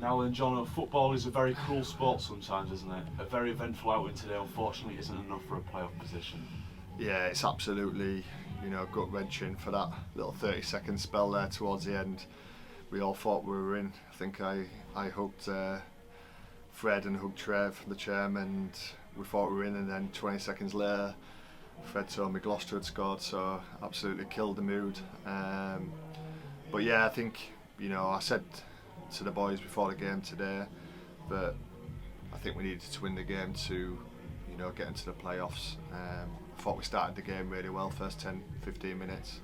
Now then, Jono, football is a very cruel sport sometimes, isn't it? A very eventful outing today, unfortunately, isn't enough for a playoff position. Yeah, it's absolutely, gut wrenching for that little 30-second spell there towards the end. We all thought we were in. I think I hugged Fred and hugged Trev, the chairman, and we thought we were in, and then 20 seconds later Fred told me Gloucester had scored, so absolutely killed the mood. But yeah, I think, I said to the boys before the game today that I think we needed to win the game to get into the playoffs. I thought we started the game really well, first 10-15 minutes.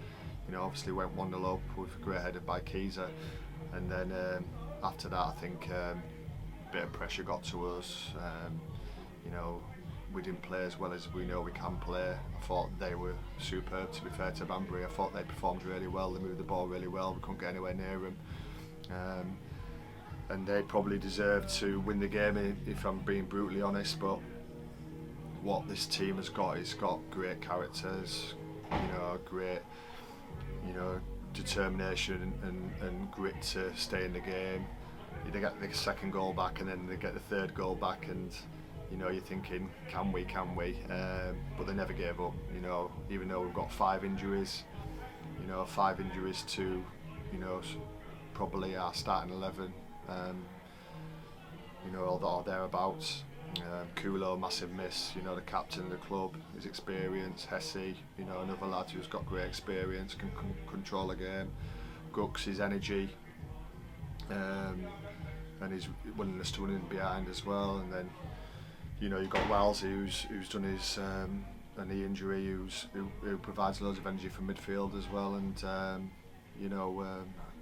Obviously went 1-0 up with a great header by Keyser, and then after that I think a bit of pressure got to us. We didn't play as well as we know we can play. I thought they were superb, to be fair to Banbury. I thought they performed really well, they moved the ball really well, we couldn't get anywhere near them. And they probably deserved to win the game, if I'm being brutally honest, but what this team has got is got great characters, great determination and grit to stay in the game. They get the second goal back and then they get the third goal back, and you're thinking, can we? But they never gave up. Even though we've got 5 injuries, 5 injuries to probably our starting 11, or thereabouts. Kulo, massive miss, the captain of the club, his experience. Hesse, another lad who's got great experience, can control the game. Gux, his energy, and his willingness to run in behind as well. And then, you've got Wellesley who's done his a knee injury, who provides loads of energy from midfield as well. And I'm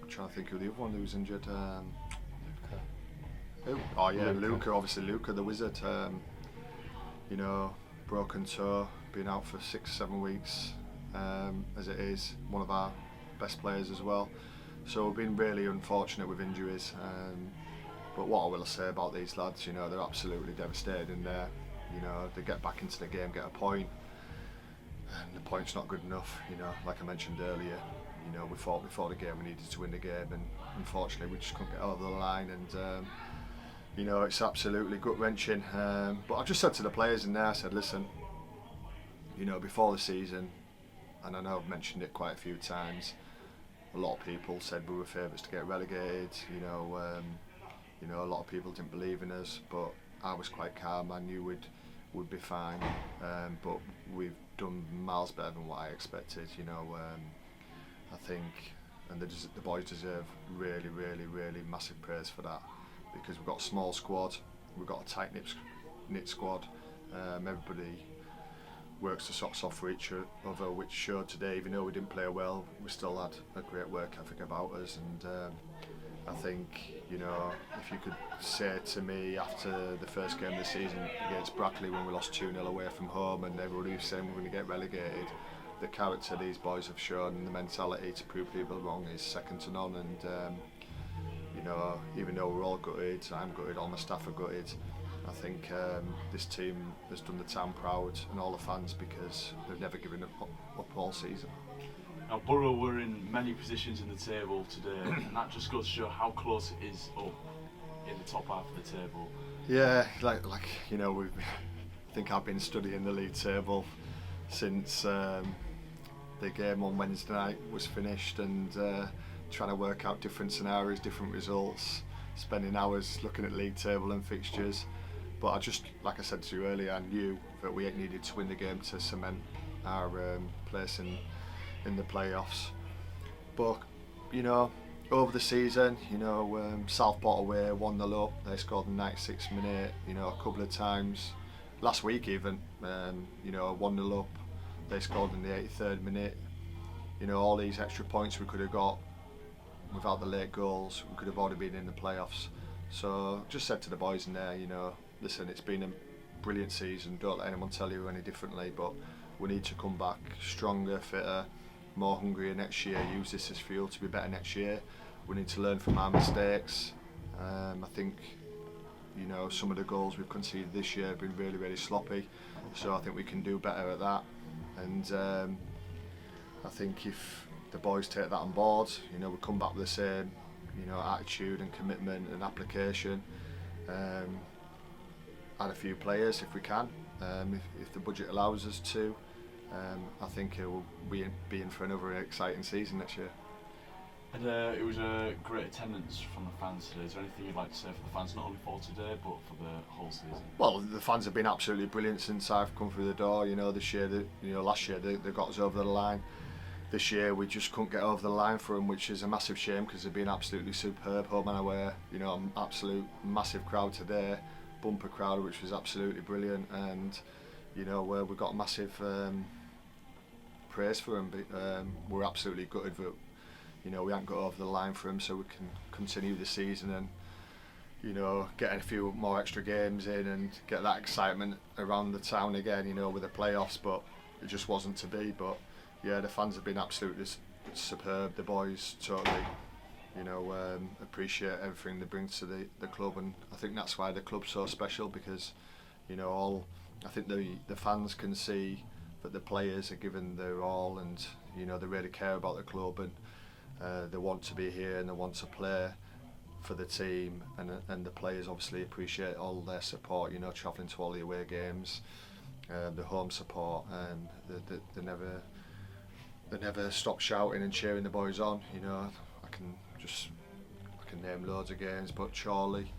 trying to think of the other one who was injured. Luca, obviously Luca the wizard. Broken toe, been out for 6-7 weeks, as it is, one of our best players as well. So we've been really unfortunate with injuries. But what I will say about these lads, they're absolutely devastated in there. They get back into the game, get a point, and the point's not good enough. Like I mentioned earlier, we thought before the game we needed to win the game, and unfortunately we just couldn't get over the line. And it's absolutely gut-wrenching. But I just said to the players in there, I said, listen, before the season, and I know I've mentioned it quite a few times, a lot of people said we were favourites to get relegated. A lot of people didn't believe in us, but I was quite calm. I knew we'd be fine. But we've done miles better than what I expected. I think, and the boys deserve really, really, really massive praise for that, because we've got a small squad, we've got a tight knit squad. Everybody works the socks off for each other, which showed today. Even though we didn't play well, we still had a great work ethic about us. And I think, if you could say to me after the first game of the season against Brackley, when we lost 2-0 away from home and everybody was saying we're going to get relegated, the character these boys have shown and the mentality to prove people wrong is second to none. And even though we're all gutted, I'm gutted, all my staff are gutted, I think this team has done the town proud and all the fans, because they've never given up all season. Now, Boro were in many positions in the table today, and that just goes to show how close it is up in the top half of the table. Yeah, like I think I've been studying the league table since the game on Wednesday night was finished, and trying to work out different scenarios, different results, spending hours looking at league table and fixtures. But I just, like I said to you earlier, I knew that we needed to win the game to cement our place in the playoffs. But over the season, Southport away 1-0 up, they scored in the 96th minute, a couple of times. Last week even, 1-0 up, they scored in the 83rd minute. All these extra points we could have got without the late goals, we could have already been in the playoffs. So just said to the boys in there, listen, it's been a brilliant season, don't let anyone tell you any differently, but we need to come back stronger, fitter, more hungrier next year, use this as fuel to be better next year. We need to learn from our mistakes. I think some of the goals we've conceded this year have been really, really sloppy, so I think we can do better at that. And I think if the boys take that on board, we come back with the attitude and commitment and application. Add a few players if we can, if the budget allows us to. I think it will be in for another exciting season next year. And it was a great attendance from the fans today. Is there anything you'd like to say for the fans, not only for today but for the whole season? Well, the fans have been absolutely brilliant since I've come through the door. This year, last year they got us over the line. This year we just couldn't get over the line for them, which is a massive shame because they've been absolutely superb, home and away. An absolute massive crowd today, bumper crowd, which was absolutely brilliant, and we got massive praise for them. We're absolutely gutted that we haven't got over the line for them, so we can continue the season and get a few more extra games in and get that excitement around the town again. With the playoffs, but it just wasn't to be. But yeah, the fans have been absolutely superb. The boys totally, appreciate everything they bring to the club, and I think that's why the club's so special because, I think the fans can see that the players are giving their all, and they really care about the club, and they want to be here and they want to play for the team, and the players obviously appreciate all their support. Travelling to all the away games, the home support, and they never stop shouting and cheering the boys on. I can name loads of games, but Chorley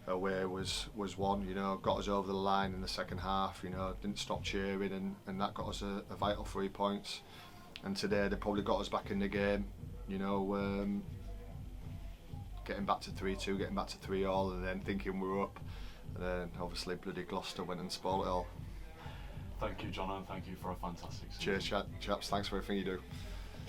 away was one. Got us over the line in the second half. Didn't stop cheering, and that got us a vital 3 points. And today they probably got us back in the game. Getting back to 3-2, getting back to 3-3, and then thinking we're up. And then obviously bloody Gloucester went and spoiled it all. Thank you, Jono, and thank you for a fantastic season. Cheers, chaps. Thanks for everything you do.